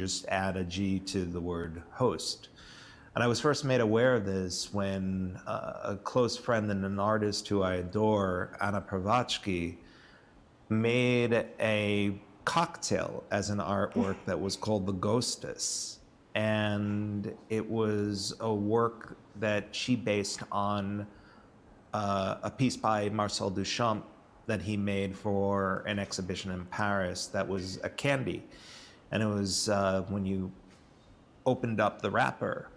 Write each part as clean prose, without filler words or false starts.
just add a G to the word host. And I was first made aware of this when a close friend and an artist who I adore, Anna Pravatsky, made a cocktail as an artwork that was called the Ghostess. And it was a work that she based on a piece by Marcel Duchamp that he made for an exhibition in Paris that was a candy. And it was when you opened up the wrapper,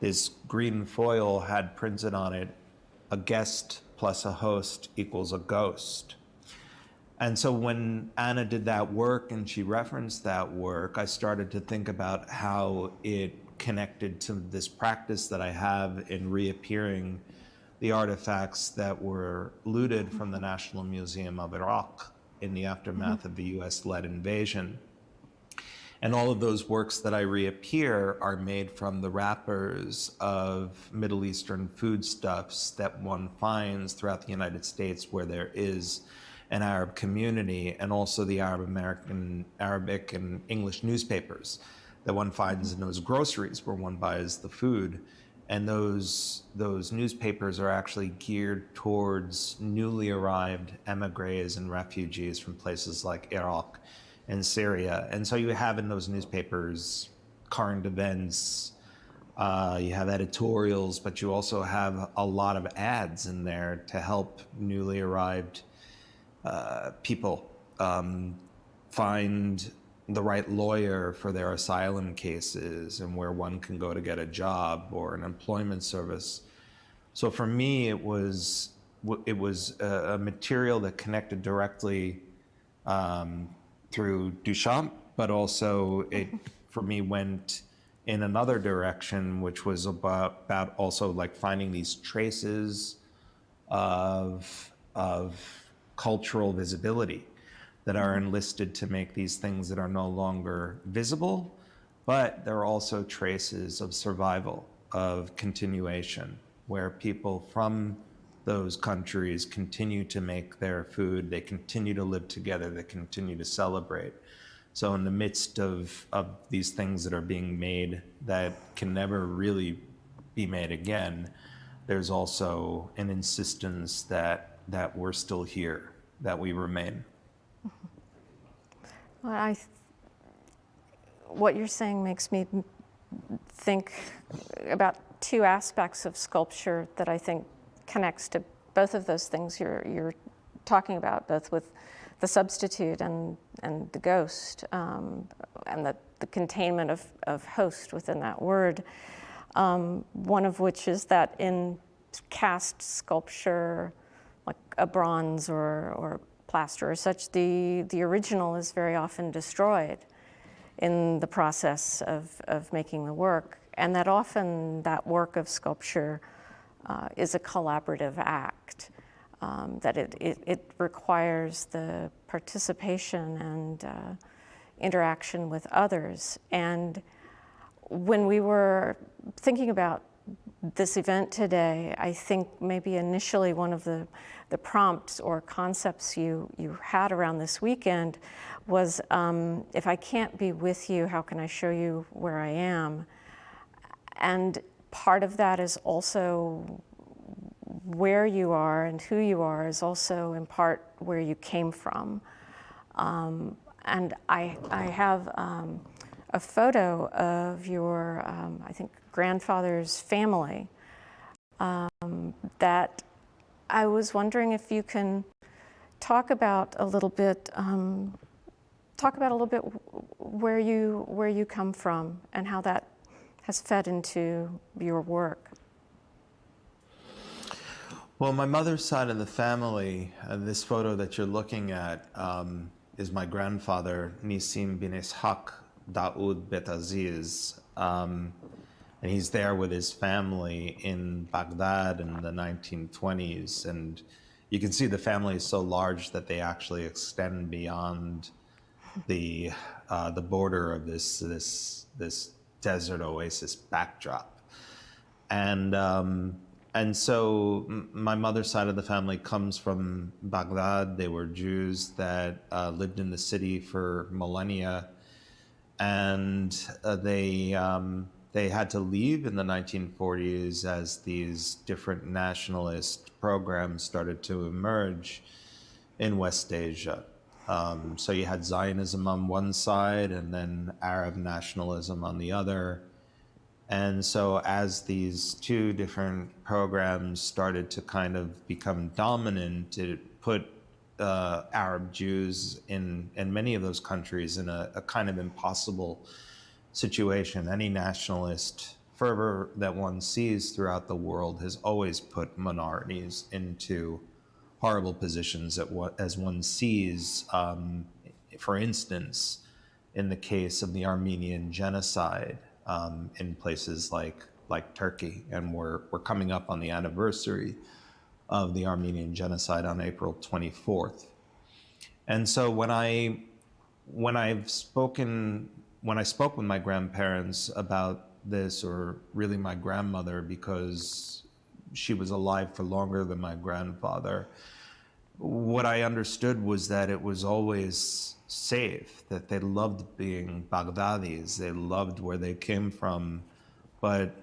this green foil had printed on it, a guest plus a host equals a ghost. And so when Anna did that work and she referenced that work, I started to think about how it connected to this practice that I have in reappearing the artifacts that were looted from the National Museum of Iraq in the aftermath of the US-led invasion. And all of those works that I reappear are made from the wrappers of Middle Eastern foodstuffs that one finds throughout the United States where there is an Arab community, and also the Arabic and English newspapers that one finds in those groceries where one buys the food. And those newspapers are actually geared towards newly arrived emigres and refugees from places like Iraq and Syria. And so you have in those newspapers current events, you have editorials, but you also have a lot of ads in there to help newly arrived people find the right lawyer for their asylum cases and where one can go to get a job or an employment service. So for me, it was a material that connected directly through Duchamp, but also it, for me, went in another direction, which was about also like finding these traces of cultural visibility that are enlisted to make these things that are no longer visible, but there are also traces of survival, of continuation, where people from those countries continue to make their food, they continue to live together, they continue to celebrate. So in the midst of these things that are being made that can never really be made again, there's also an insistence that we're still here, that we remain. Well, what you're saying makes me think about two aspects of sculpture that I think connects to both of those things you're talking about, both with the substitute and the ghost, and the containment of host within that word. One of which is that in cast sculpture, like a bronze or plaster or such, the original is very often destroyed in the process of making the work, and that often that work of sculpture is a collaborative act, that it requires the participation and interaction with others. And when we were thinking about this event today, I think maybe initially one of the prompts or concepts you had around this weekend was, if I can't be with you, how can I show you where I am? And part of that is also where you are and who you are is also in part where you came from. And I have a photo of your, I think, grandfather's family that I was wondering if you can talk about a little bit where you come from and how that has fed into your work. Well, my mother's side of the family, this photo that you're looking at is my grandfather, Nisim bin Ishaq Daoud Bet Aziz. And he's there with his family in Baghdad in the 1920s. And you can see the family is so large that they actually extend beyond the border of this desert oasis backdrop. And so my mother's side of the family comes from Baghdad. They were Jews that lived in the city for millennia. and they had to leave in the 1940s as these different nationalist programs started to emerge in West Asia. So you had Zionism on one side and then Arab nationalism on the other. And so as these two different programs started to kind of become dominant, it put Arab Jews in many of those countries in a kind of impossible situation. Any nationalist fervor that one sees throughout the world has always put minorities into horrible positions as one sees, for instance, in the case of the Armenian genocide in places like Turkey. And we're coming up on the anniversary of the Armenian genocide on April 24th. And so when I spoke with my grandparents about this, or really my grandmother, because she was alive for longer than my grandfather, what I understood was that it was always safe, that they loved being Baghdadis, they loved where they came from, but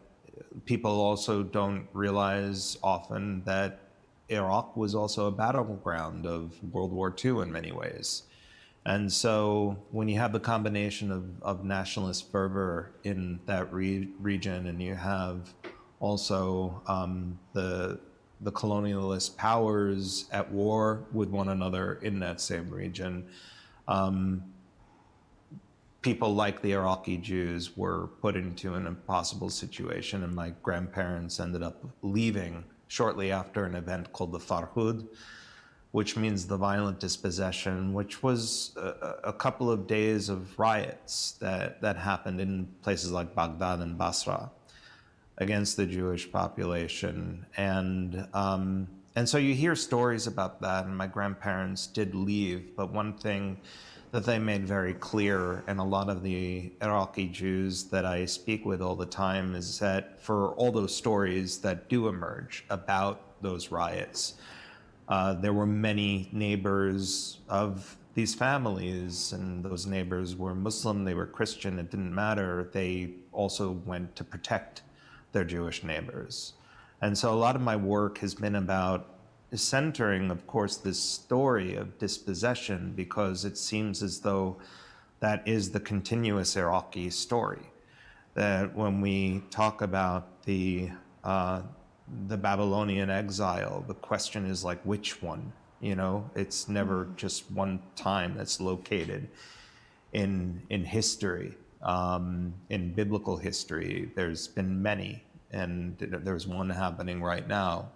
people also don't realize often that Iraq was also a battleground of World War II in many ways. And so when you have the combination of nationalist fervor in that region, and you have also the colonialist powers at war with one another in that same region, people like the Iraqi Jews were put into an impossible situation, and my grandparents ended up leaving shortly after an event called the Farhud, which means the violent dispossession, which was a couple of days of riots that happened in places like Baghdad and Basra against the Jewish population. And so you hear stories about that, and my grandparents did leave, but one thing that they made very clear, and a lot of the Iraqi Jews that I speak with all the time, is that for all those stories that do emerge about those riots, there were many neighbors of these families, and those neighbors were Muslim, they were Christian, it didn't matter. They also went to protect their Jewish neighbors. And so a lot of my work has been about centering, of course, this story of dispossession, because it seems as though that is the continuous Iraqi story. That when we talk about the Babylonian exile, the question is like, which one? You know, it's never just one time that's located in history, in biblical history. There's been many, and there's one happening right now.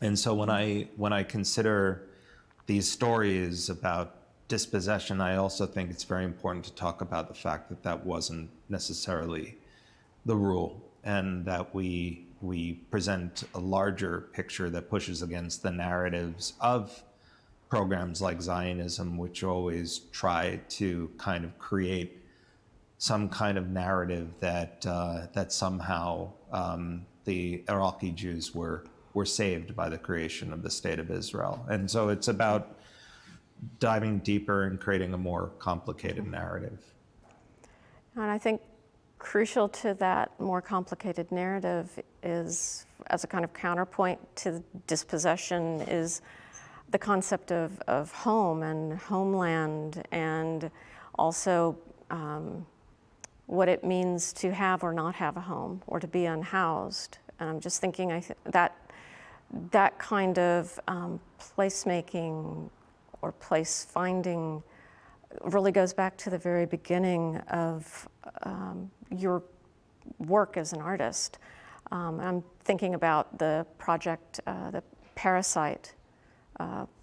And so when I consider these stories about dispossession, I also think it's very important to talk about the fact that that wasn't necessarily the rule, and that we present a larger picture that pushes against the narratives of programs like Zionism, which always try to kind of create some kind of narrative that somehow the Iraqi Jews were saved by the creation of the State of Israel. And so it's about diving deeper and creating a more complicated narrative. And I think crucial to that more complicated narrative is, as a kind of counterpoint to dispossession, is the concept of home and homeland, and also what it means to have or not have a home, or to be unhoused. And I'm just thinking that kind of placemaking or place finding really goes back to the very beginning of your work as an artist. I'm thinking about the project, the Parasite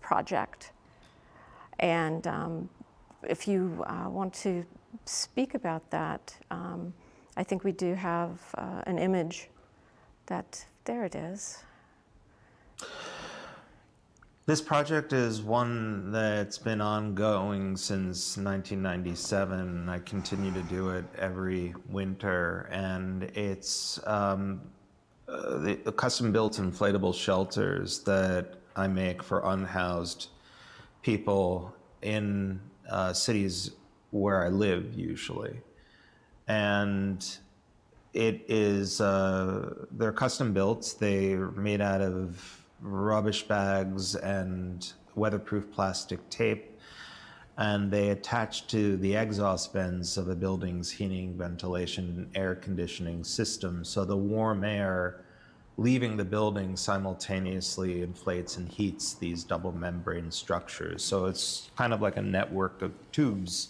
Project. And if you want to speak about that, I think we do have an image that, there it is. This project is one that's been ongoing since 1997. I continue to do it every winter, and it's the custom-built inflatable shelters that I make for unhoused people in cities where I live usually. And it is, they're custom built. They're made out of rubbish bags and weatherproof plastic tape. And they attach to the exhaust vents of a building's heating, ventilation, and air conditioning system. So the warm air leaving the building simultaneously inflates and heats these double membrane structures. So it's kind of like a network of tubes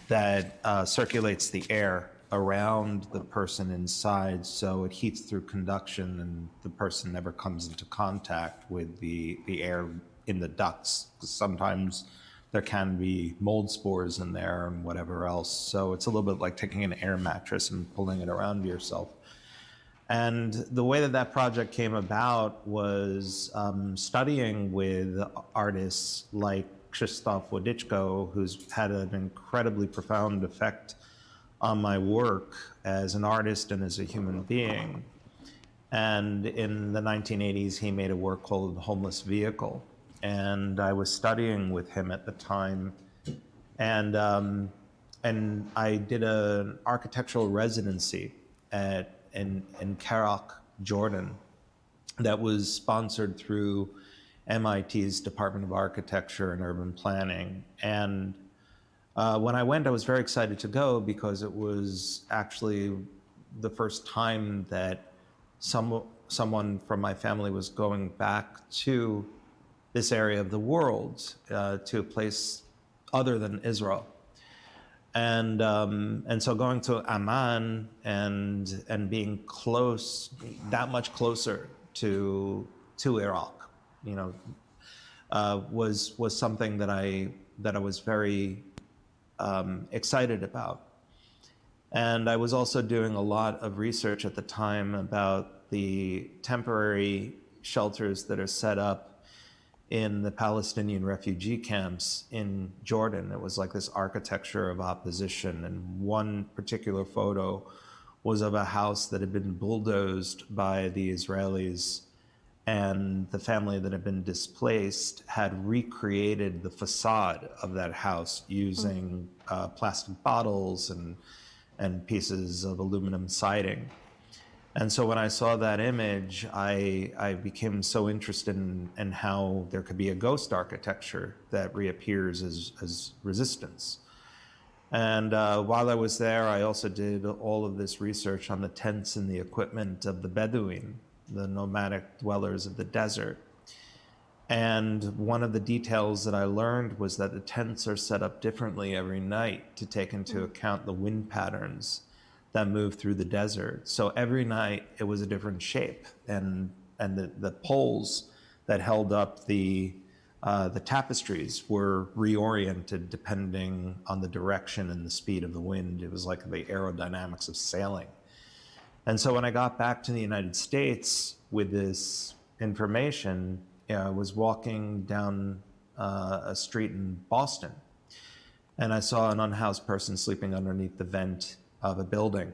that circulates the air around the person inside, so it heats through conduction and the person never comes into contact with the air in the ducts. Sometimes there can be mold spores in there and whatever else. So it's a little bit like taking an air mattress and pulling it around yourself. And the way that that project came about was studying with artists like Krzysztof Wodiczko, who's had an incredibly profound effect on my work as an artist and as a human being. And in the 1980s, he made a work called Homeless Vehicle. And I was studying with him at the time. And I did an architectural residency in Karak, Jordan, that was sponsored through MIT's Department of Architecture and Urban Planning. And when I went, I was very excited to go because it was actually the first time that someone from my family was going back to this area of the world, to a place other than Israel. And so going to Amman and being close, that much closer to Iraq, you know, was something that I was very excited about. And I was also doing a lot of research at the time about the temporary shelters that are set up in the Palestinian refugee camps in Jordan. It was like this architecture of opposition. And one particular photo was of a house that had been bulldozed by the Israelis, and the family that had been displaced had recreated the facade of that house using plastic bottles and pieces of aluminum siding. And so when I saw that image, I became so interested in how there could be a ghost architecture that reappears as resistance. And while I was there, I also did all of this research on the tents and the equipment of the Bedouin, the nomadic dwellers of the desert. And one of the details that I learned was that the tents are set up differently every night to take into account the wind patterns that move through the desert. So every night it was a different shape, and the poles that held up the tapestries were reoriented depending on the direction and the speed of the wind. It was like the aerodynamics of sailing. And so when I got back to the United States with this information, I was walking down a street in Boston, and I saw an unhoused person sleeping underneath the vent of a building.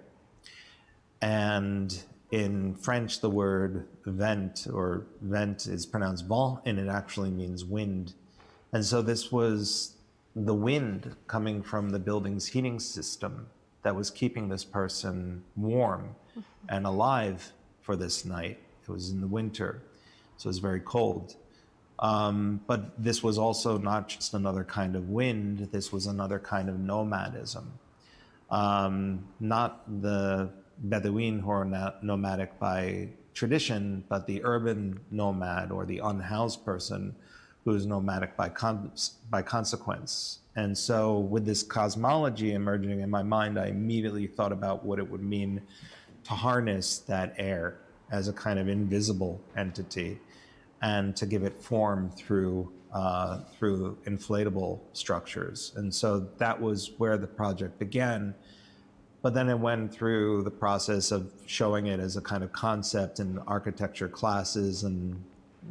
And in French, the word vent or vent is pronounced vent, and it actually means wind. And so this was the wind coming from the building's heating system that was keeping this person warm and alive for this night. It was in the winter, so it was very cold. But this was also not just another kind of wind, this was another kind of nomadism. Not the Bedouin who are nomadic by tradition, but the urban nomad or the unhoused person who is nomadic by consequence. And so with this cosmology emerging in my mind, I immediately thought about what it would mean to harness that air as a kind of invisible entity and to give it form through inflatable structures. And so that was where the project began. But then it went through the process of showing it as a kind of concept in architecture classes, and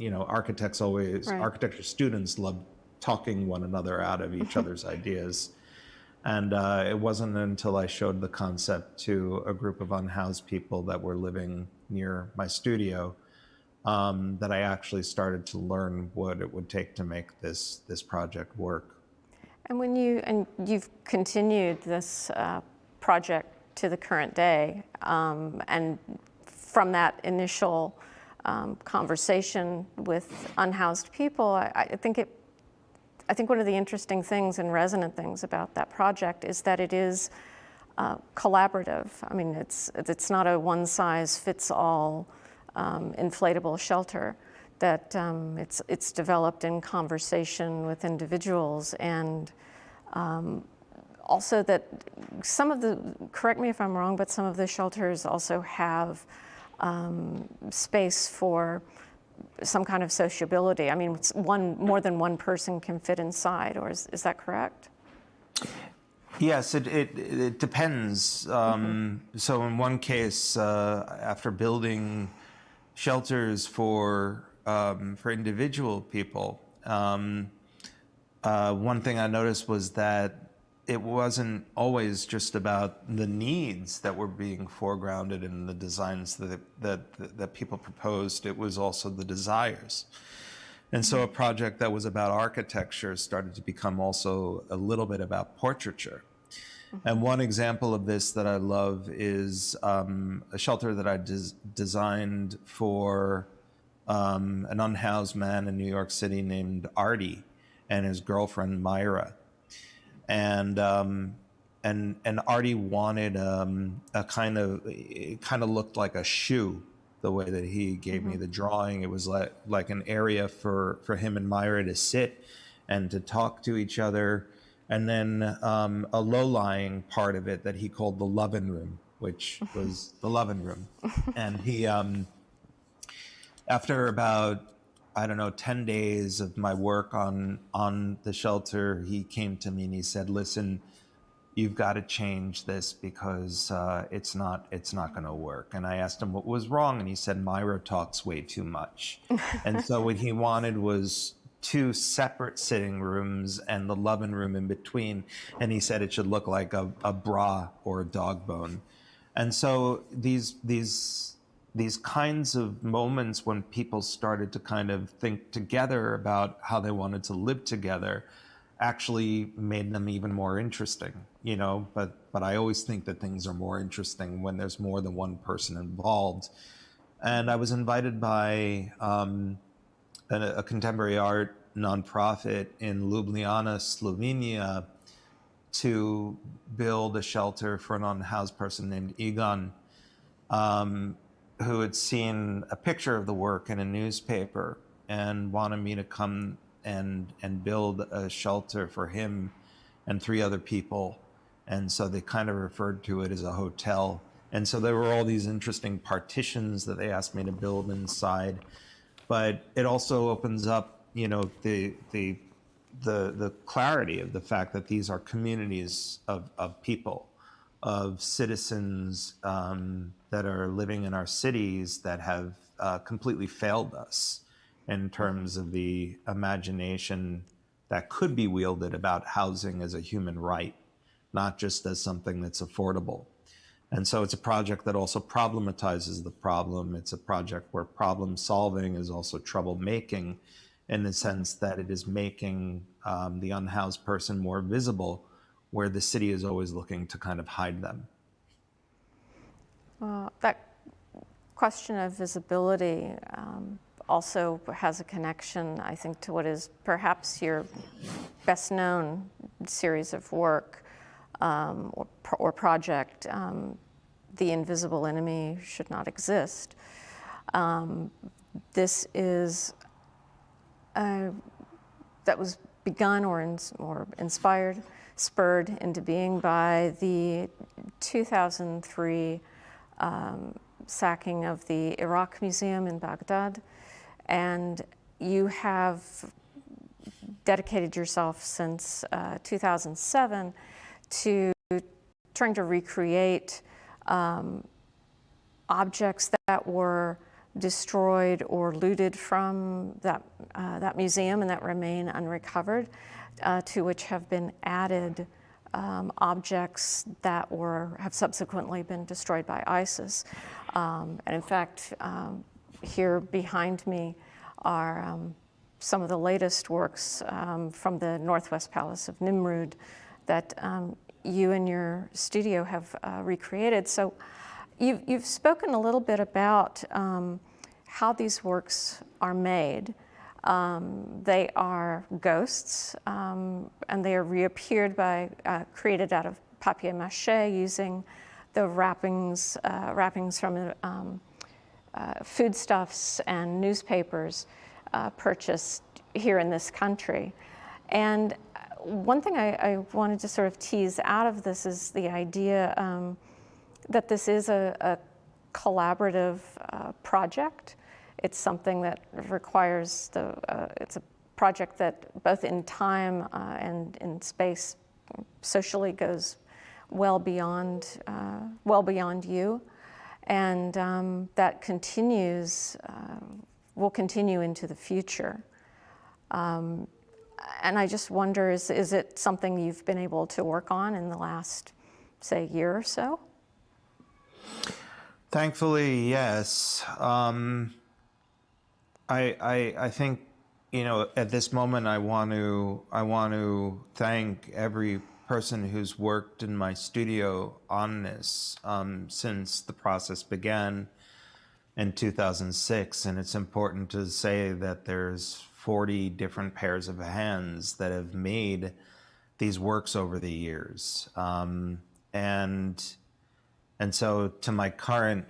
architecture students love talking one another out of each other's ideas. And it wasn't until I showed the concept to a group of unhoused people that were living near my studio that I actually started to learn what it would take to make this project work. And you've continued this project to the current day, and from that initial conversation with unhoused people, I think one of the interesting things and resonant things about that project is that it is collaborative. I mean, it's not a one-size-fits-all inflatable shelter. That it's developed in conversation with individuals, and also that some of the, correct me if I'm wrong, but some of the shelters also have space for some kind of sociability. I mean, it's more than one person can fit inside, or is that correct? Yes, it depends. So in one case, after building shelters for individual people, one thing I noticed was that it wasn't always just about the needs that were being foregrounded in the designs that people proposed. It was also the desires. And so a project that was about architecture started to become also a little bit about portraiture. And one example of this that I love is a shelter that I designed for an unhoused man in New York City named Artie and his girlfriend Myra. And Artie wanted a kind of, it kind of looked like a shoe, the way that he gave me the drawing. It was like an area for him and Myra to sit and to talk to each other. And then a low-lying part of it that he called the lovin' room, which was the lovin' room. And he, after about, I don't know, 10 days of my work on the shelter, he came to me and he said, listen, you've got to change this because it's not going to work. And I asked him what was wrong, and he said, Myra talks way too much. And so what he wanted was 2 separate sitting rooms and the loving room in between. And he said it should look like a bra or a dog bone. And so these kinds of moments when people started to kind of think together about how they wanted to live together actually made them even more interesting, you know, but I always think that things are more interesting when there's more than one person involved. And I was invited by a contemporary art nonprofit in Ljubljana, Slovenia, to build a shelter for an unhoused person named Egon, who had seen a picture of the work in a newspaper and wanted me to come and build a shelter for him and 3 other people. And so they kind of referred to it as a hotel. And so there were all these interesting partitions that they asked me to build inside. But it also opens up, you know, the clarity of the fact that these are communities of people, of citizens that are living in our cities that have completely failed us in terms of the imagination that could be wielded about housing as a human right, not just as something that's affordable. And so it's a project that also problematizes the problem. It's a project where problem solving is also trouble making, in the sense that it is making the unhoused person more visible, where the city is always looking to kind of hide them. That question of visibility also has a connection, I think, to what is perhaps your best known series of work or project, The Invisible Enemy Should Not Exist. This is, that was begun or inspired, spurred into being by the 2003 sacking of the Iraq Museum in Baghdad. And you have dedicated yourself since 2007 to trying to recreate objects that were destroyed or looted from that museum and that remain unrecovered, to which have been added objects that have subsequently been destroyed by ISIS. And in fact, here behind me are some of the latest works from the Northwest Palace of Nimrud that you and your studio have recreated. So you've spoken a little bit about how these works are made. They are ghosts, and they are reappeared by, created out of papier-mâché using the wrappings from foodstuffs and newspapers purchased here in this country. And one thing I wanted to sort of tease out of this is the idea that this is a collaborative project. It's something that requires it's a project that both in time and in space socially goes well beyond you, and that will continue into the future. And I just wonder, is it something you've been able to work on in the last, say, year or so? Thankfully, yes. I think, at this moment, I want to thank every person who's worked in my studio on this since the process began in 2006. And it's important to say that there's 40 different pairs of hands that have made these works over the years. And so to my current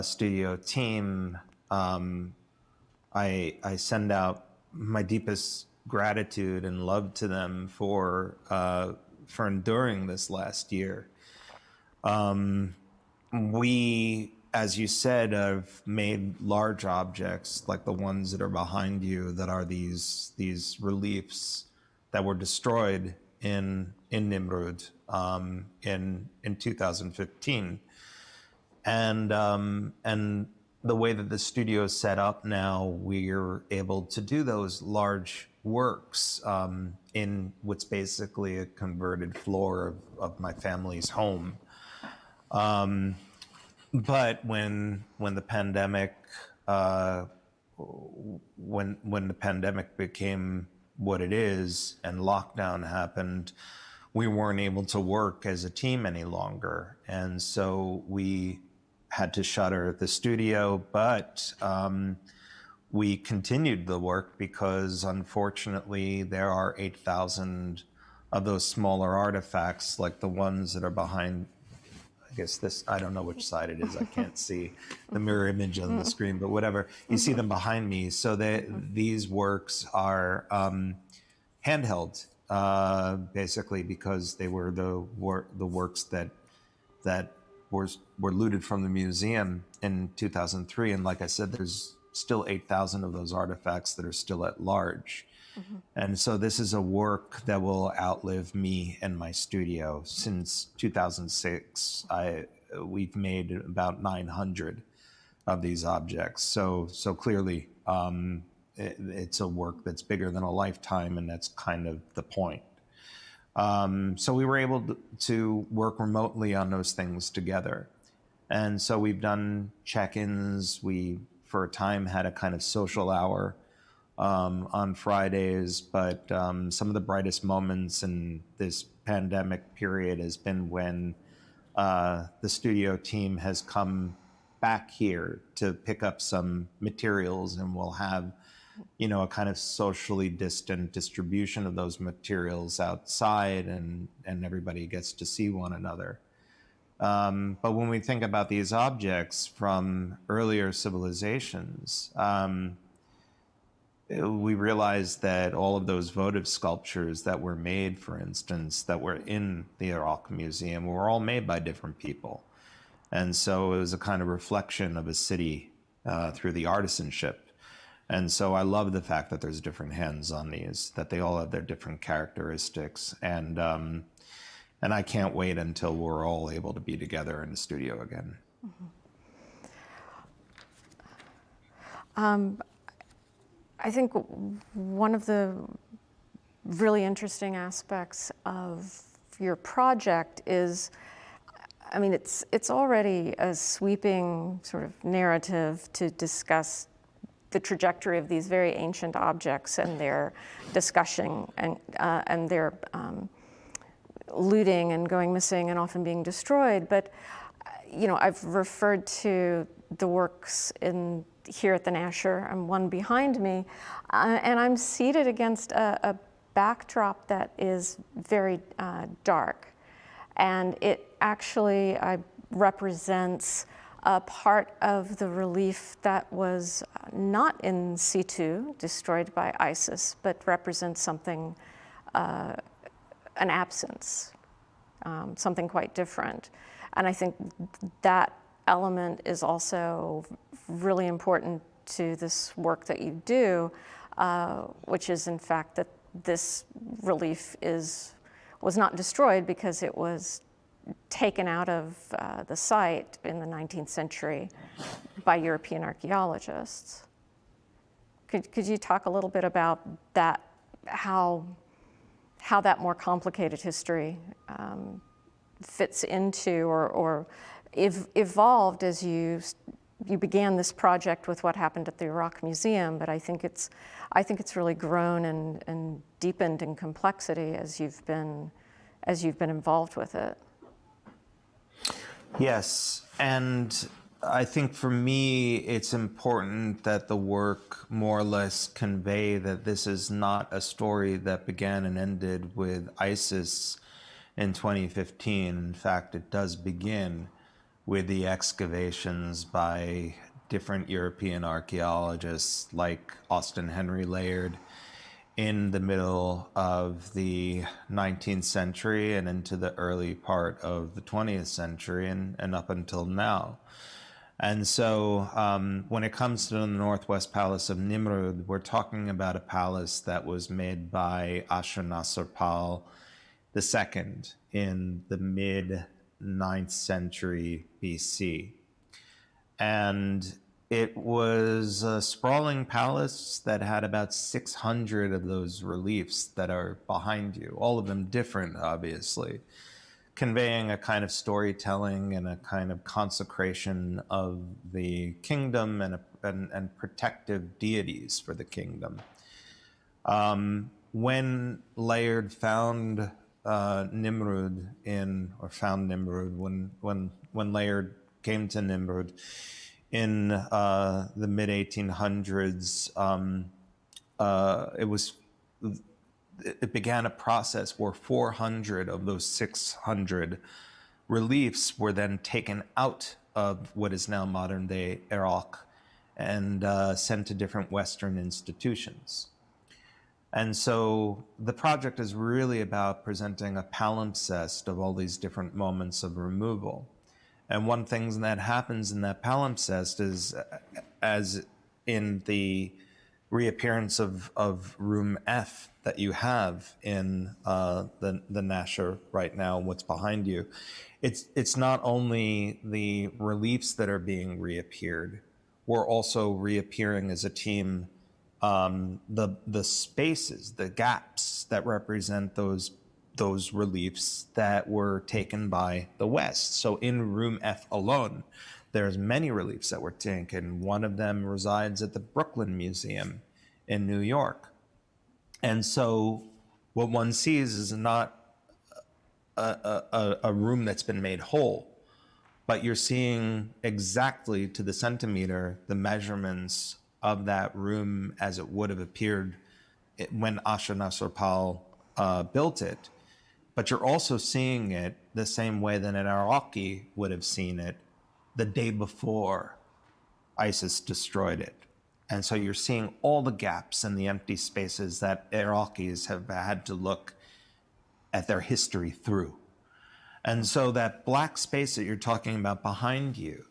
studio team, I send out my deepest gratitude and love to them for enduring this last year. We, as you said, have made large objects like the ones that are behind you, that are these reliefs that were destroyed in Nimrud in 2015, and the way that the studio is set up now, we're able to do those large works in what's basically a converted floor of my family's home. But when the pandemic became what it is and lockdown happened, we weren't able to work as a team any longer, and so we had to shutter the studio. But we continued the work because, unfortunately, there are 8,000 of those smaller artifacts, like the ones that are behind, I guess this, I don't know which side it is, I can't see the mirror image on the screen, but whatever, you see them behind me. So these works are handheld, basically, because they were the works that were looted from the museum in 2003. And like I said, there's still 8,000 of those artifacts that are still at large. Mm-hmm. And so this is a work that will outlive me and my studio. Since 2006, we've made about 900 of these objects. So clearly, it's a work that's bigger than a lifetime, and that's kind of the point. So we were able to work remotely on those things together. And so we've done check-ins. We, for a time, had a kind of social hour on Fridays. But some of the brightest moments in this pandemic period has been when the studio team has come back here to pick up some materials, and we'll have a kind of socially distant distribution of those materials outside, and everybody gets to see one another. But when we think about these objects from earlier civilizations, we realize that all of those votive sculptures that were made, for instance, that were in the Iraq Museum, were all made by different people. And so it was a kind of reflection of a city through the artisanship. And so I love the fact that there's different hands on these, that they all have their different characteristics. And I can't wait until we're all able to be together in the studio again. Mm-hmm. I think one of the really interesting aspects of your project is, I mean, it's already a sweeping sort of narrative to discuss the trajectory of these very ancient objects and their discussion and their looting and going missing and often being destroyed. But I've referred to the works here at the Nasher. I'm one behind me, and I'm seated against a backdrop that is very dark, and it actually represents a part of the relief that was not in situ, destroyed by ISIS, but represents something, an absence, something quite different. And I think that element is also really important to this work that you do, which is in fact that this relief was not destroyed because it was taken out of the site in the 19th century by European archaeologists. Could you talk a little bit about that, how that more complicated history fits into or evolved as you began this project with what happened at the Iraq Museum, but I think it's really grown and deepened in complexity as you've been involved with it. Yes, and I think for me, it's important that the work more or less convey that this is not a story that began and ended with ISIS in 2015. In fact, it does begin with the excavations by different European archaeologists like Austen Henry Layard in the middle of the 19th century and into the early part of the 20th century and up until now. And so when it comes to the Northwest Palace of Nimrud, we're talking about a palace that was made by Ashurnasirpal II in the mid-9th century BC. And it was a sprawling palace that had about 600 of those reliefs that are behind you, all of them different, obviously, conveying a kind of storytelling and a kind of consecration of the kingdom and protective deities for the kingdom. When Layard found Nimrud when Layard came to Nimrud in the mid-1800s, it began a process where 400 of those 600 reliefs were then taken out of what is now modern-day Iraq and sent to different Western institutions. And so the project is really about presenting a palimpsest of all these different moments of removal. And one thing that happens in that palimpsest is, as in the reappearance of room F that you have in the Nasher right now, what's behind you, it's not only the reliefs that are being reappeared, we're also reappearing as a team the spaces, the gaps that represent those reliefs that were taken by the West. So in room F alone, there's many reliefs that were taken. One of them resides at the Brooklyn Museum in New York. And so what one sees is not a room that's been made whole, but you're seeing exactly to the centimeter the measurements of that room as it would have appeared when Ashurnasirpal built it. But you're also seeing it the same way that an Iraqi would have seen it the day before ISIS destroyed it. And so you're seeing all the gaps and the empty spaces that Iraqis have had to look at their history through. And so that black space that you're talking about behind you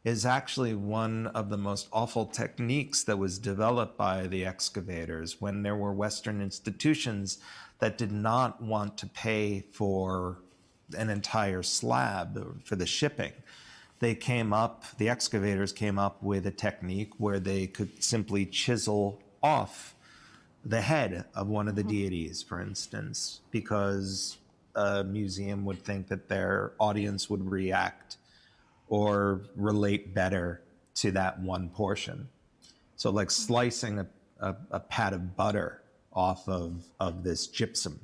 is actually one of the most awful techniques that was developed by the excavators when there were Western institutions that did not want to pay for an entire slab for the shipping. The excavators came up with a technique where they could simply chisel off the head of one of the deities, for instance, because a museum would think that their audience would react or relate better to that one portion. So like slicing a pat of butter off of this gypsum.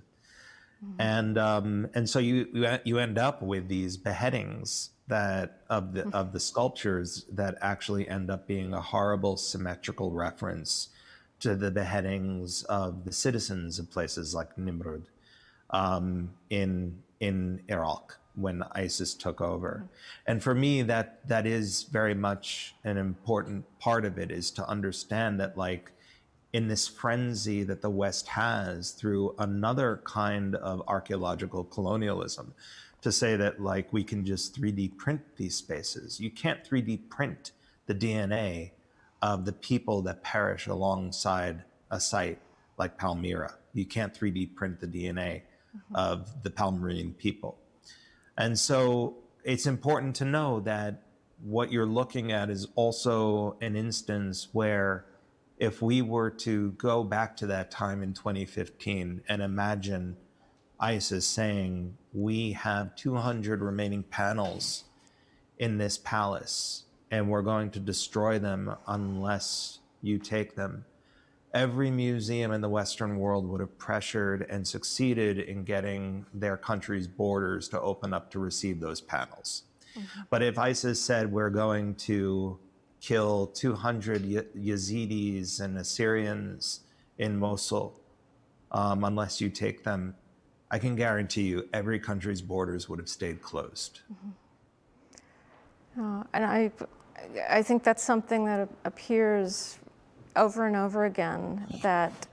And so you end up with these beheadings that of the sculptures that actually end up being a horrible symmetrical reference to the beheadings of the citizens of places like Nimrud in Iraq when ISIS took over. And for me, that is very much an important part of it, is to understand that, like, in this frenzy that the West has through another kind of archaeological colonialism, to say that, like, we can just 3D print these spaces. You can't 3D print the DNA of the people that perish alongside a site like Palmyra. You can't 3D print the DNA of the Palmyrean people. And so it's important to know that what you're looking at is also an instance where, if we were to go back to that time in 2015 and imagine ISIS saying, we have 200 remaining panels in this palace and we're going to destroy them unless you take them, every museum in the Western world would have pressured and succeeded in getting their country's borders to open up to receive those panels. But if ISIS said, we're going to kill 200 Yazidis and Assyrians in Mosul unless you take them, I can guarantee you every country's borders would have stayed closed. And I think that's something that appears over and over again, that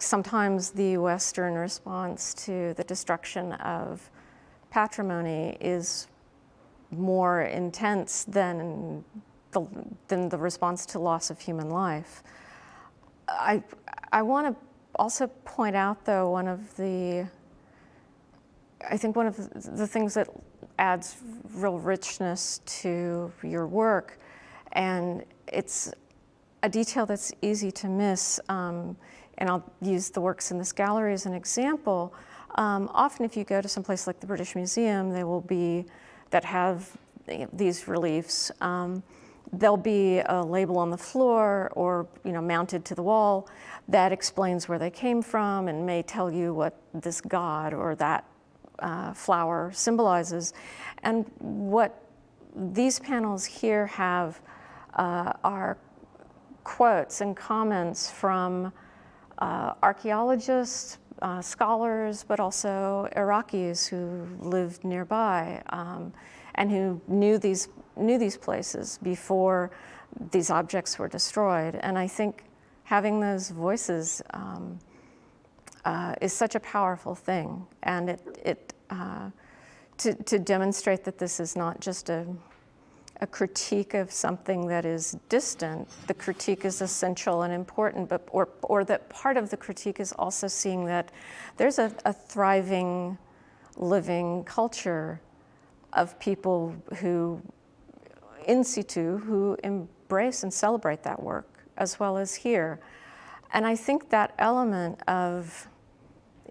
sometimes the Western response to the destruction of patrimony is more intense than the response to loss of human life. I want to also point out, though, one of the things that adds real richness to your work, and it's a detail that's easy to miss, and I'll use the works in this gallery as an example. Often if you go to some place like the British Museum, that have these reliefs, there'll be a label on the floor or mounted to the wall that explains where they came from and may tell you what this god or that flower symbolizes. And what these panels here have are quotes and comments from archaeologists, scholars, but also Iraqis who lived nearby and who knew these places before these objects were destroyed. And I think having those voices is such a powerful thing, and to demonstrate that this is not just a critique of something that is distant. The critique is essential and important, but or that part of the critique is also seeing that there's a thriving, living culture of people who, in situ, who embrace and celebrate that work as well as here. And I think that element of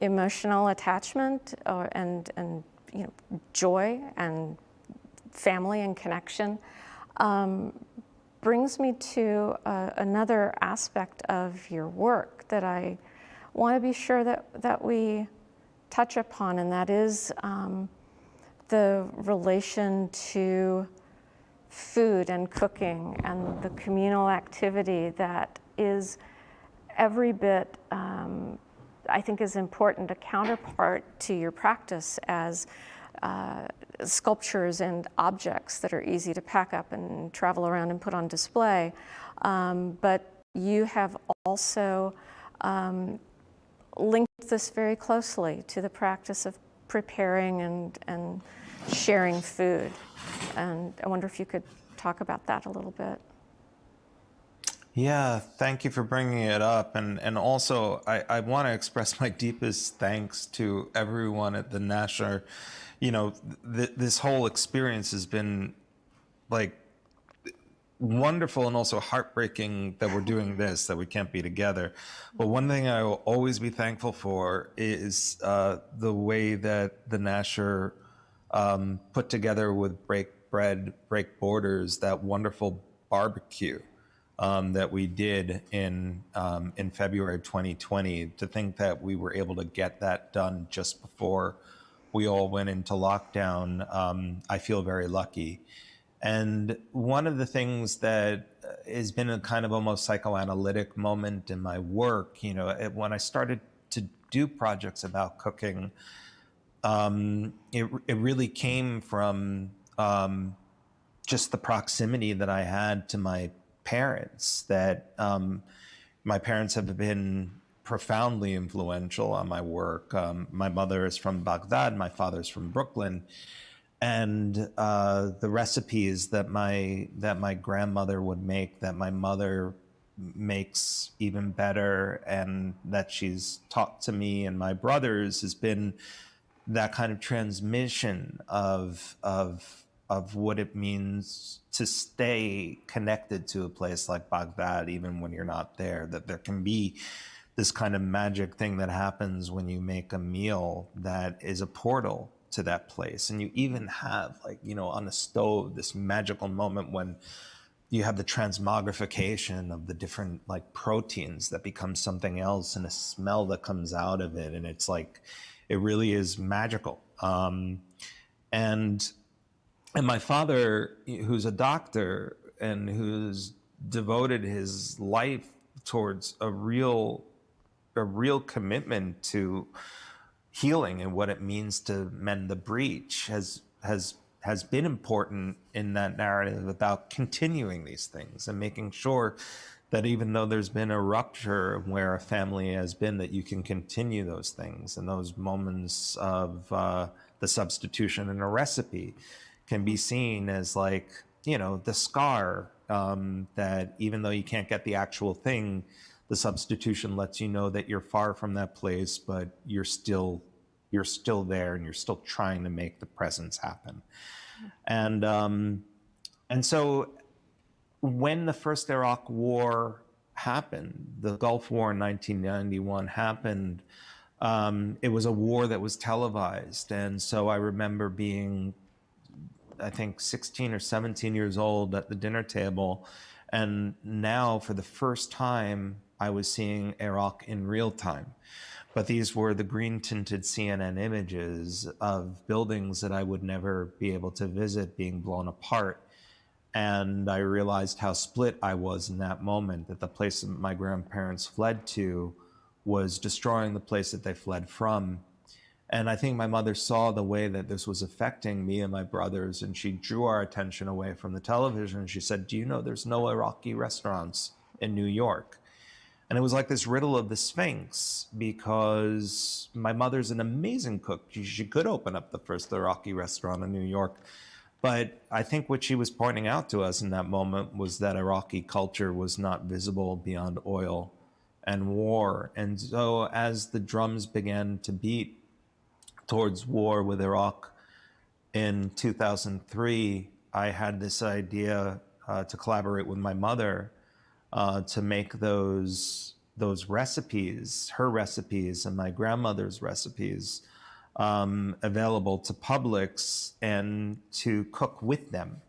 emotional attachment and joy and family and connection brings me to another aspect of your work that I want to be sure that we touch upon, and that is the relation to food and cooking and the communal activity that is every bit, I think, is important, a counterpart to your practice as sculptures and objects that are easy to pack up and travel around and put on display. But you have also linked this very closely to the practice of preparing and sharing food. And I wonder if you could talk about that a little bit. Yeah, thank you for bringing it up. And also, I want to express my deepest thanks to everyone at the Nasher. This whole experience has been, like, wonderful and also heartbreaking that we're doing this, that we can't be together. But one thing I will always be thankful for is the way that the Nasher put together with Break Bread, Break Borders, that wonderful barbecue that we did in February of 2020. To think that we were able to get that done just before we all went into lockdown, I feel very lucky. And one of the things that has been a kind of almost psychoanalytic moment in my work, when I started to do projects about cooking, it really came from just the proximity that I had to my parents, that my parents have been profoundly influential on my work. My mother is from Baghdad, my father's from Brooklyn. And the recipes that my grandmother would make, that my mother makes even better, and that she's taught to me and my brothers, has been that kind of transmission of what it means to stay connected to a place like Baghdad, even when you're not there. That there can be this kind of magic thing that happens when you make a meal that is a portal to that place. And you even have, like, on the stove, this magical moment when you have the transmogrification of the different like proteins that become something else, and a smell that comes out of it. And it's like, it really is magical. And my father, who's a doctor and who's devoted his life towards a real commitment to healing and what it means to mend the breach, has been important in that narrative about continuing these things and making sure that even though there's been a rupture where a family has been, that you can continue those things. And those moments of the substitution in a recipe can be seen as like, the scar, that even though you can't get the actual thing, the substitution lets you know that you're far from that place, but you're still there, and you're still trying to make the presence happen. And so when the first Iraq War happened, the Gulf War in 1991 happened, it was a war that was televised. And so I remember being, I think, 16 or 17 years old at the dinner table. And now, for the first time, I was seeing Iraq in real time. But these were the green-tinted CNN images of buildings that I would never be able to visit being blown apart. And I realized how split I was in that moment, that the place that my grandparents fled to was destroying the place that they fled from. And I think my mother saw the way that this was affecting me and my brothers, and she drew our attention away from the television. She said, "Do you know there's no Iraqi restaurants in New York?" And it was like this riddle of the Sphinx, because my mother's an amazing cook. She could open up the first Iraqi restaurant in New York. But I think what she was pointing out to us in that moment was that Iraqi culture was not visible beyond oil and war. And so as the drums began to beat towards war with Iraq in 2003, I had this idea to collaborate with my mother to make those recipes, her recipes and my grandmother's recipes, available to publics, and to cook with them,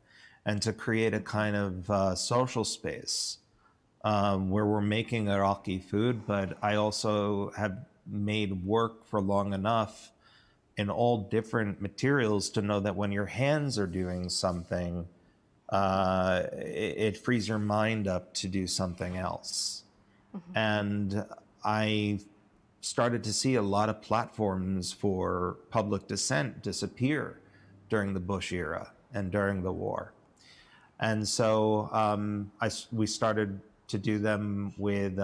and to create a kind of social space where we're making Iraqi food. But I also have made work for long enough in all different materials to know that when your hands are doing something, it frees your mind up to do something else. Mm-hmm. And I started to see a lot of platforms for public dissent disappear during the Bush era and during the war. And so we started to do them with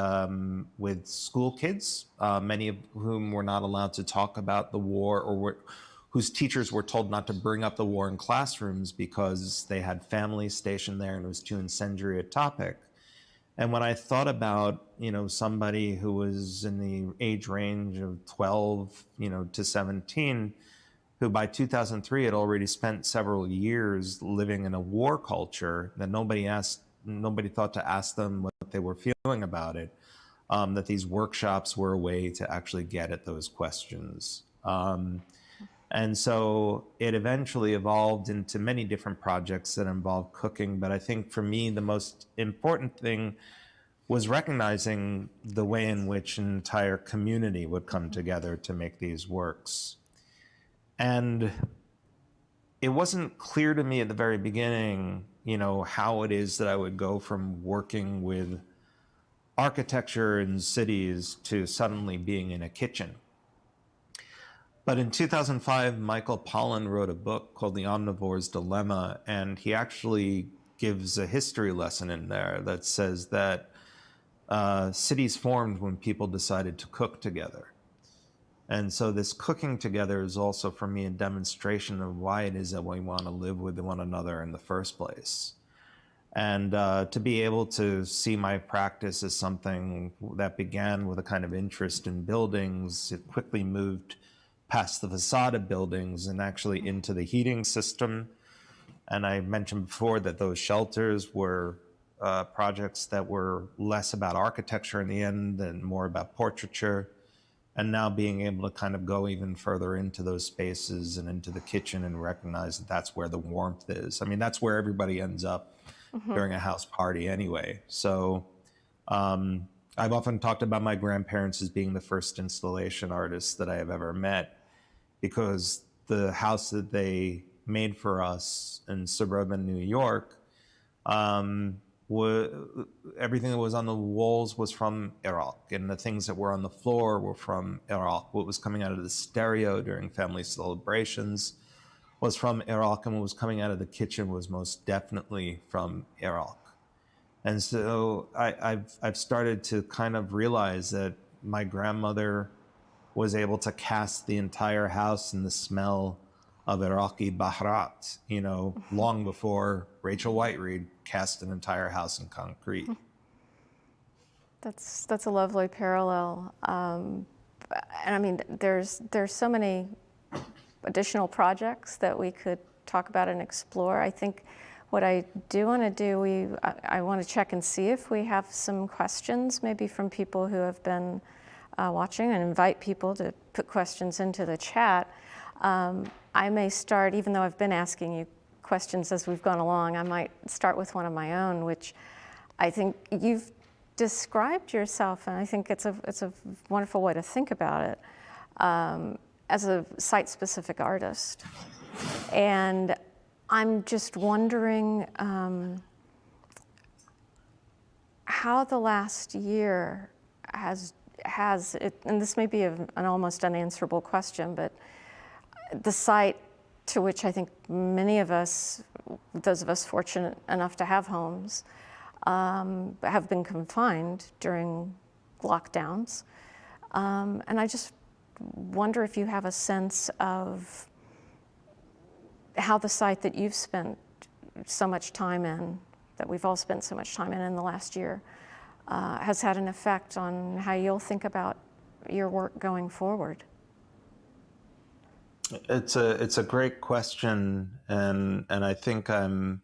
school kids, many of whom were not allowed to talk about the war, or whose teachers were told not to bring up the war in classrooms because they had families stationed there and it was too incendiary a topic. And when I thought about, somebody who was in the age range of 12, to 17, who by 2003 had already spent several years living in a war culture, that nobody thought to ask them what they were feeling about it, that these workshops were a way to actually get at those questions. And so it eventually evolved into many different projects that involved cooking. But I think for me, the most important thing was recognizing the way in which an entire community would come together to make these works. And it wasn't clear to me at the very beginning, how it is that I would go from working with architecture in cities to suddenly being in a kitchen. But in 2005, Michael Pollan wrote a book called The Omnivore's Dilemma, and he actually gives a history lesson in there that says that cities formed when people decided to cook together. And so this cooking together is also, for me, a demonstration of why it is that we want to live with one another in the first place. And to be able to see my practice as something that began with a kind of interest in buildings, it quickly moved past the facade of buildings and actually into the heating system. And I mentioned before that those shelters were projects that were less about architecture in the end and more about portraiture. And now being able to kind of go even further into those spaces and into the kitchen and recognize that that's where the warmth is. I mean, that's where everybody ends up during a house party anyway. So I've often talked about my grandparents as being the first installation artists that I have ever met, because the house that they made for us in suburban New York, everything that was on the walls was from Iraq, and the things that were on the floor were from Iraq. What was coming out of the stereo during family celebrations was from Iraq, and what was coming out of the kitchen was most definitely from Iraq. And so I've started to kind of realize that my grandmother was able to cast the entire house in the smell of Iraqi Bahrat, long before Rachel Whiteread cast an entire house in concrete. That's a lovely parallel. And I mean, there's so many additional projects that we could talk about and explore. I think what I do want to do, I want to check and see if we have some questions, maybe from people who have been watching, and invite people to put questions into the chat. I may start, even though I've been asking you questions as we've gone along, I might start with one of my own, which I think you've described yourself, and I think it's a wonderful way to think about it, as a site-specific artist. And I'm just wondering how the last year has it, and this may be an almost unanswerable question, but the site to which I think many of us, those of us fortunate enough to have homes, have been confined during lockdowns. And I just wonder if you have a sense of how the site that you've spent so much time in, that we've all spent so much time in the last year, has had an effect on how you'll think about your work going forward. It's a great question, and I think I'm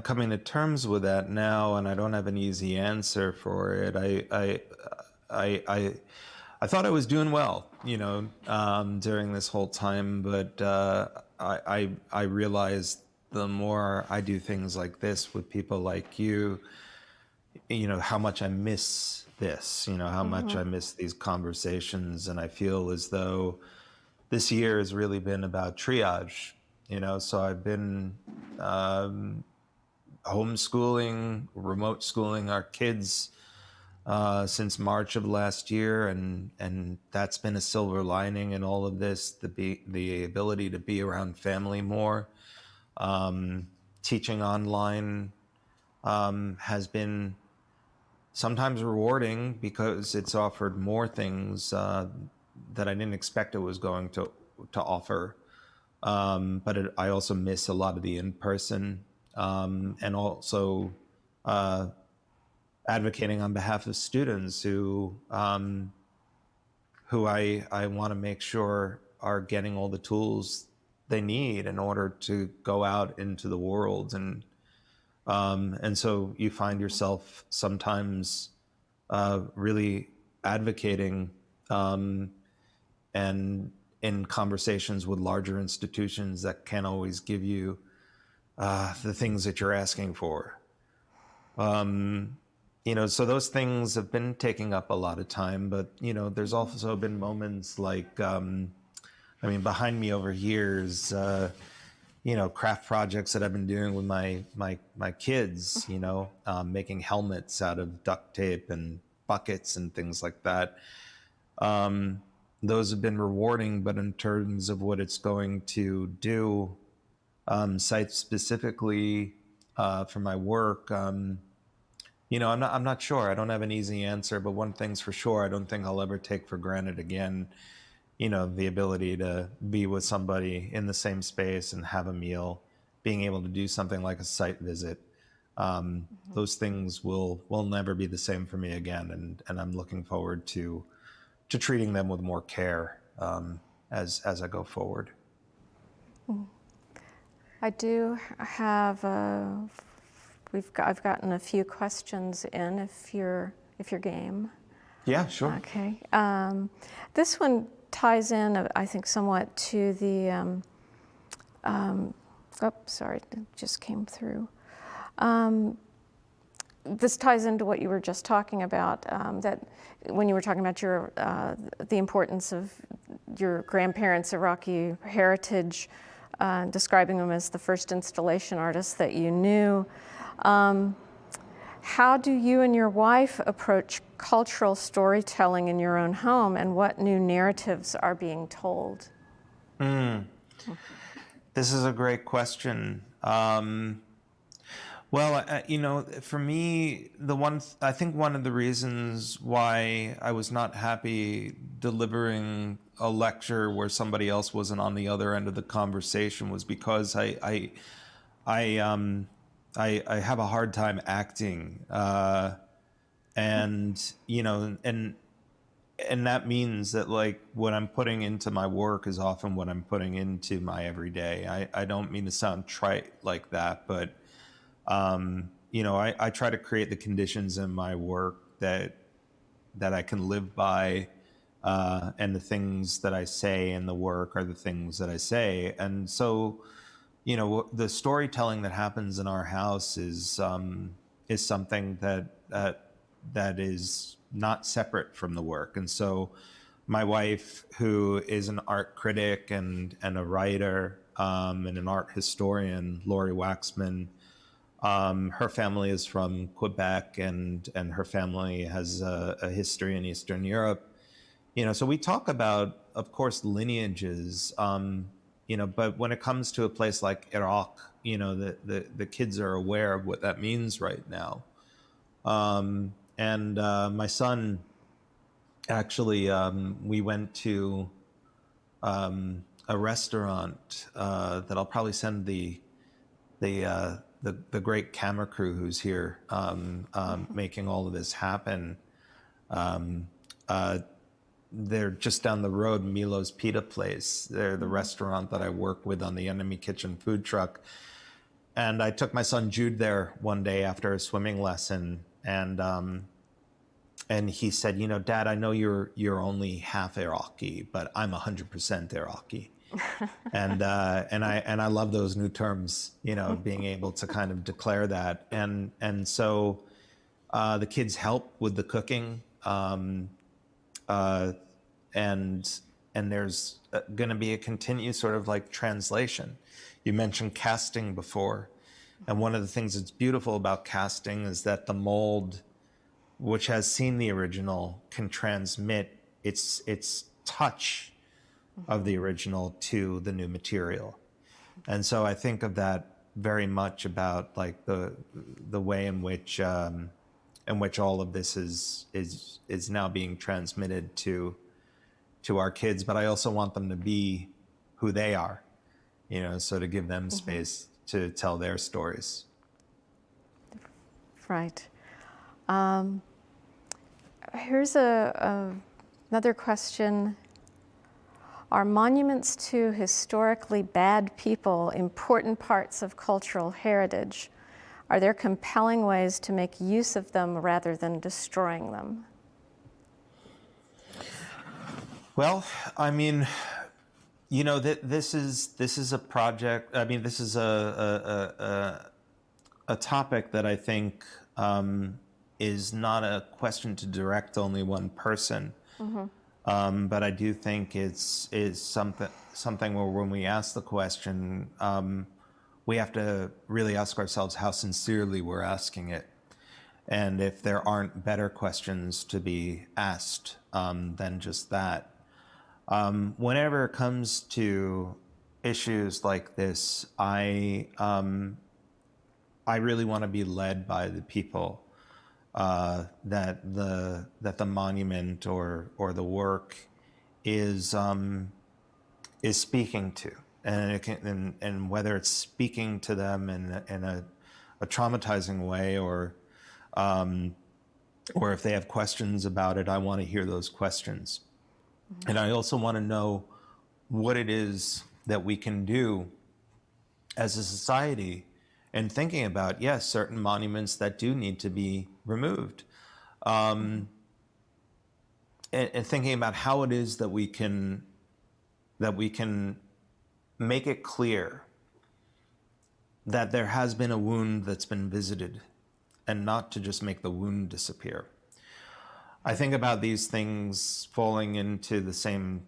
coming to terms with that now, and I don't have an easy answer for it. I thought I was doing well, during this whole time, but I realized the more I do things like this with people like you, how much I miss this, how much I miss these conversations. And I feel as though this year has really been about triage, so I've been homeschooling, remote schooling our kids since March of last year, and that's been a silver lining in all of this, the ability to be around family more. Teaching online has been sometimes rewarding because it's offered more things that I didn't expect it was going to offer. But I also miss a lot of the in-person, and also advocating on behalf of students who I want to make sure are getting all the tools they need in order to go out into the world. And so you find yourself sometimes really advocating and in conversations with larger institutions that can't always give you the things that you're asking for. So those things have been taking up a lot of time, but, there's also been moments like, behind me over here is, craft projects that I've been doing with my kids, making helmets out of duct tape and buckets and things like that. Those have been rewarding, but in terms of what it's going to do, site specifically for my work, I'm not sure. I don't have an easy answer, but one thing's for sure, I don't think I'll ever take for granted again, the ability to be with somebody in the same space and have a meal, being able to do something like a site visit. Those things will never be the same for me again, and I'm looking forward to treating them with more care as I go forward. I do have I've gotten a few questions in. If you're game. Yeah, sure. Okay. This one ties in, I think, somewhat to the. Sorry, it just came through. This ties into what you were just talking about. That when you were talking about your the importance of your grandparents' Iraqi heritage, describing them as the first installation artists that you knew. How do you and your wife approach cultural storytelling in your own home, and what new narratives are being told? This is a great question. For me, I think one of the reasons why I was not happy delivering a lecture where somebody else wasn't on the other end of the conversation was because I have a hard time acting, and that means that, like, what I'm putting into my work is often what I'm putting into my everyday. I don't mean to sound trite like that, but I try to create the conditions in my work that I can live by, and the things that I say in the work are the things that I say. And so, the storytelling that happens in our house is something that is not separate from the work. And so my wife, who is an art critic and a writer, and an art historian, Laureate Waxman, her family is from Quebec, and her family has a history in Eastern Europe. So we talk about, of course, lineages, but when it comes to a place like Iraq, the kids are aware of what that means right now. And my son, actually, we went to a restaurant that I'll probably send the great camera crew who's here making all of this happen. They're just down the road, Milo's Pita Place. They're the restaurant that I work with on the Enemy Kitchen food truck. And I took my son Jude there one day after a swimming lesson, and he said, Dad, I know you're only half Iraqi, but I'm 100% Iraqi. and I love those new terms, being able to kind of declare that. And so the kids help with the cooking, and there's going to be a continued sort of like translation. You mentioned casting before, and one of the things that's beautiful about casting is that the mold, which has seen the original, can transmit its touch of the original to the new material. And so I think of that very much about like the way in which all of this is now being transmitted to our kids, but I also want them to be who they are, so to give them space to tell their stories. Right. Here's another question. Are monuments to historically bad people important parts of cultural heritage? Are there compelling ways to make use of them rather than destroying them? Well, I mean, you know, this is a project. I mean, this is a topic that I think is not a question to direct only one person. But I do think it's something where when we ask the question, we have to really ask ourselves how sincerely we're asking it, and if there aren't better questions to be asked than just that. Whenever it comes to issues like this, I really want to be led by the people that the monument or the work is speaking to, and it can, and whether it's speaking to them in a traumatizing way, or if they have questions about it, I want to hear those questions. And I also want to know what it is that we can do as a society, and thinking about, yes, certain monuments that do need to be removed, and thinking about how it is that we can make it clear that there has been a wound that's been visited, and not to just make the wound disappear. I think about these things falling into the same,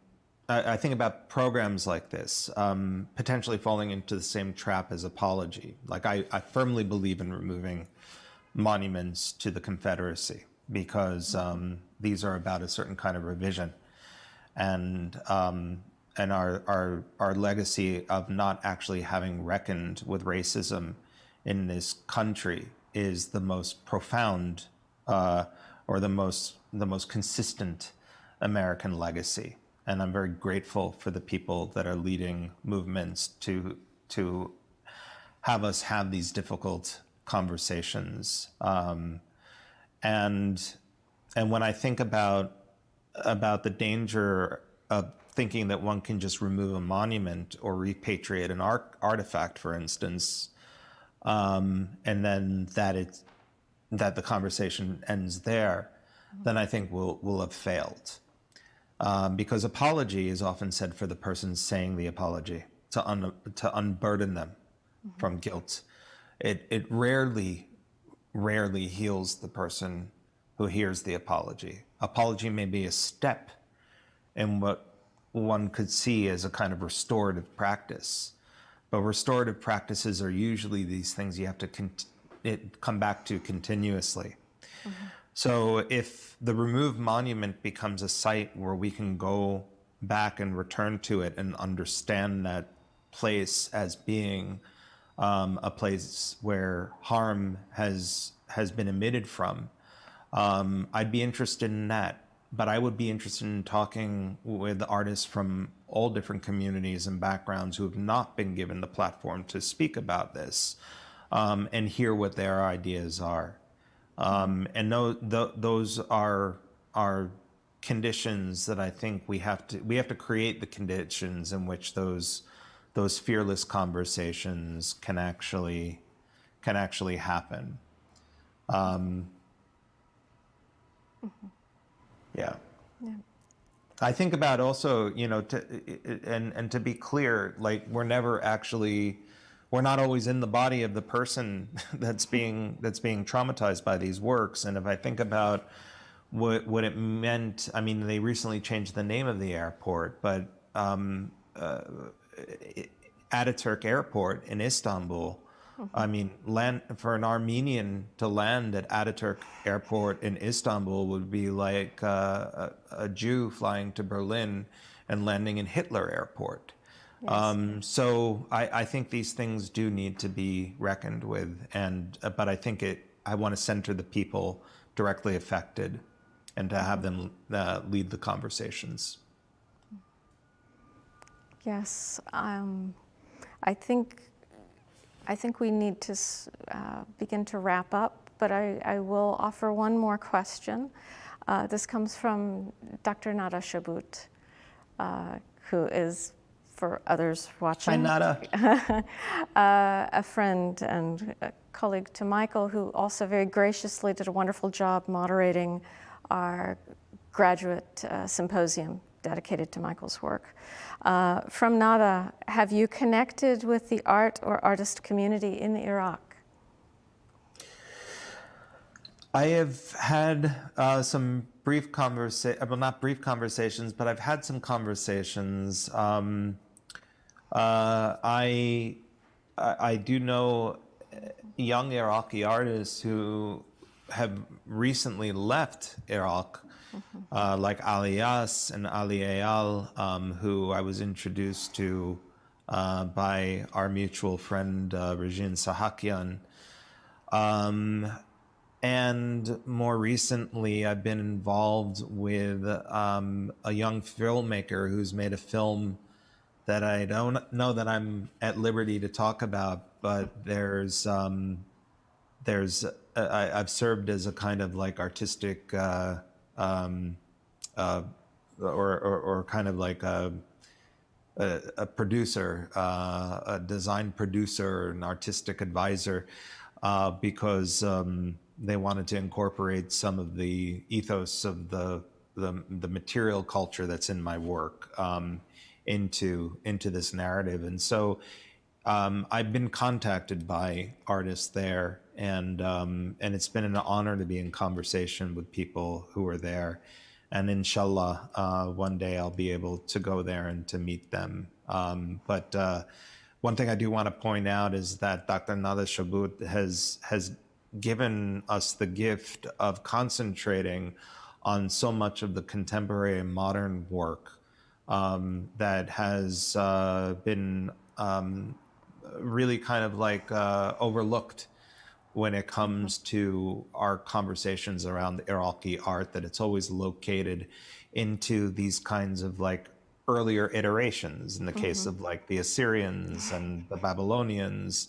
I think about programs like this potentially falling into the same trap as apology. Like, I firmly believe in removing monuments to the Confederacy, because these are about a certain kind of revision, and our legacy of not actually having reckoned with racism in this country is the most profound or the most consistent American legacy. And I'm very grateful for the people that are leading movements to have us have these difficult conversations. And when I think about the danger of thinking that one can just remove a monument or repatriate an artifact, for instance, and then that the conversation ends there, then I think we'll have failed. Because apology is often said for the person saying the apology, to unburden them from guilt. It rarely heals the person who hears the apology. Apology may be a step in what one could see as a kind of restorative practice. But restorative practices are usually these things you have to come back to continuously. So if the removed monument becomes a site where we can go back and return to it and understand that place as being a place where harm has been emitted from, I'd be interested in that. But I would be interested in talking with artists from all different communities and backgrounds who have not been given the platform to speak about this, and hear what their ideas are. And those are conditions that I think we have to create the conditions in which those fearless conversations can actually happen. Yeah. I think about also, to be clear, like, we're not always in the body of the person that's being traumatized by these works. And if I think about what it meant, I mean, they recently changed the name of the airport, but Ataturk Airport in Istanbul, I mean, for an Armenian to land at Ataturk Airport in Istanbul would be like a Jew flying to Berlin and landing in Hitler Airport. Yes. So I think these things do need to be reckoned with, but I think I want to center the people directly affected and to have them lead the conversations. Yes, I think we need to begin to wrap up, but I will offer one more question. This comes from Dr. Nada Shabut, who is, for others watching, Hi, Nada. A friend and a colleague to Michael, who also very graciously did a wonderful job moderating our graduate symposium dedicated to Michael's work. From Nada, have you connected with the art or artist community in Iraq? I have had some brief not brief conversations, but I've had some conversations. I do know young Iraqi artists who have recently left Iraq, like Aliyas and Ali Ayal, who I was introduced to by our mutual friend Regine Sahakian. And more recently, I've been involved with a young filmmaker who's made a film that I don't know that I'm at liberty to talk about, but I've served as a kind of like artistic or kind of like a producer, a design producer, an artistic advisor, because they wanted to incorporate some of the ethos of the material culture that's in my work into this narrative. And so I've been contacted by artists there, and it's been an honor to be in conversation with people who are there. And inshallah, one day I'll be able to go there and to meet them. But one thing I do want to point out is that Dr. Nada Shabut has given us the gift of concentrating on so much of the contemporary and modern work that has been really kind of like overlooked when it comes to our conversations around Iraqi art, that it's always located into these kinds of like earlier iterations, in the case of like the Assyrians and the Babylonians.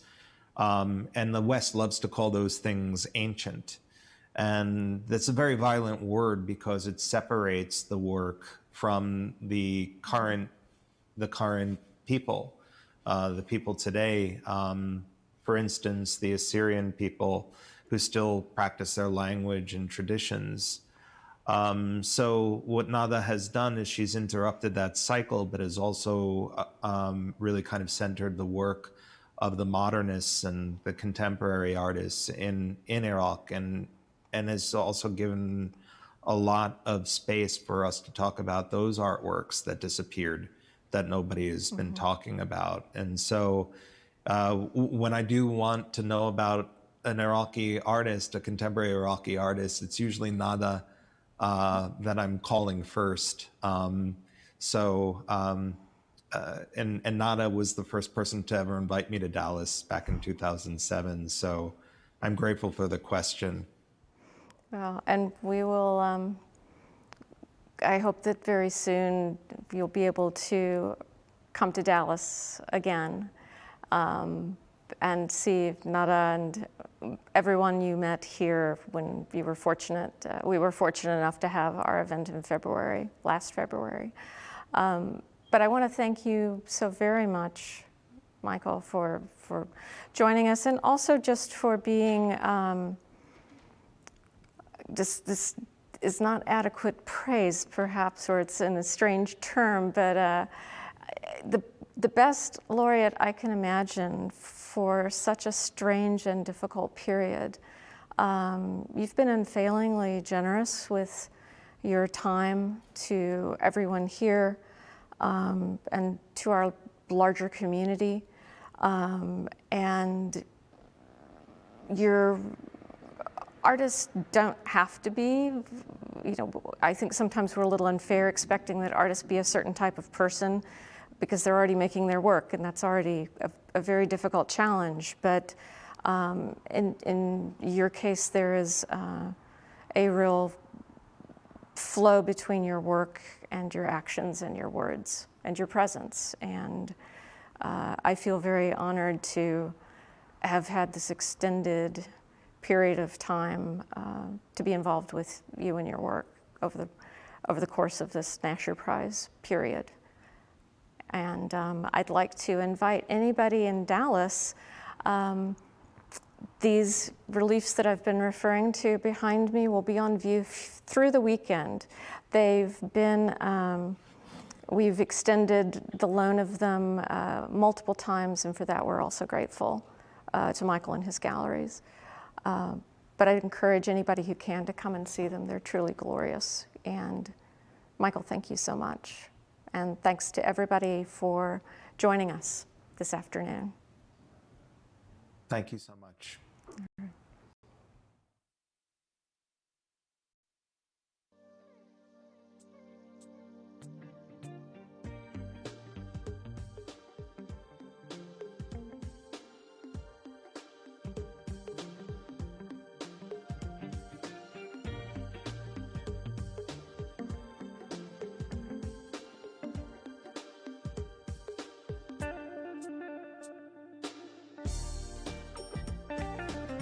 And the West loves to call those things ancient. And that's a very violent word because it separates the work from the current people, the people today. For instance, the Assyrian people who still practice their language and traditions. So what Nada has done is she's interrupted that cycle, but has also really kind of centered the work of the modernists and the contemporary artists in Iraq, and has also given a lot of space for us to talk about those artworks that disappeared, that nobody has been talking about. And so when I do want to know about an Iraqi artist, a contemporary Iraqi artist, it's usually Nada that I'm calling first. And Nada was the first person to ever invite me to Dallas back in 2007. So I'm grateful for the question. Well, and we will, I hope that very soon you'll be able to come to Dallas again and see Nada and everyone you met here when you were fortunate. We were fortunate enough to have our event in February, last February. But I want to thank you so very much, Michael, for joining us, and also just for being, this is not adequate praise, perhaps, or it's in a strange term, but the best laureate I can imagine for such a strange and difficult period. You've been unfailingly generous with your time to everyone here, and to our larger community. And your artists don't have to be, I think sometimes we're a little unfair expecting that artists be a certain type of person because they're already making their work, and that's already a very difficult challenge. But in your case, there is a real flow between your work and your actions and your words and your presence. And I feel very honored to have had this extended period of time to be involved with you and your work over the course of this Nasher Prize period. And I'd like to invite anybody in Dallas. These reliefs that I've been referring to behind me will be on view through the weekend. They've been We've extended the loan of them multiple times, and for that we're also grateful to Michael and his galleries. But I'd encourage anybody who can to come and see them. They're truly glorious. And Michael, thank you so much. And thanks to everybody for joining us this afternoon. Thank you so much.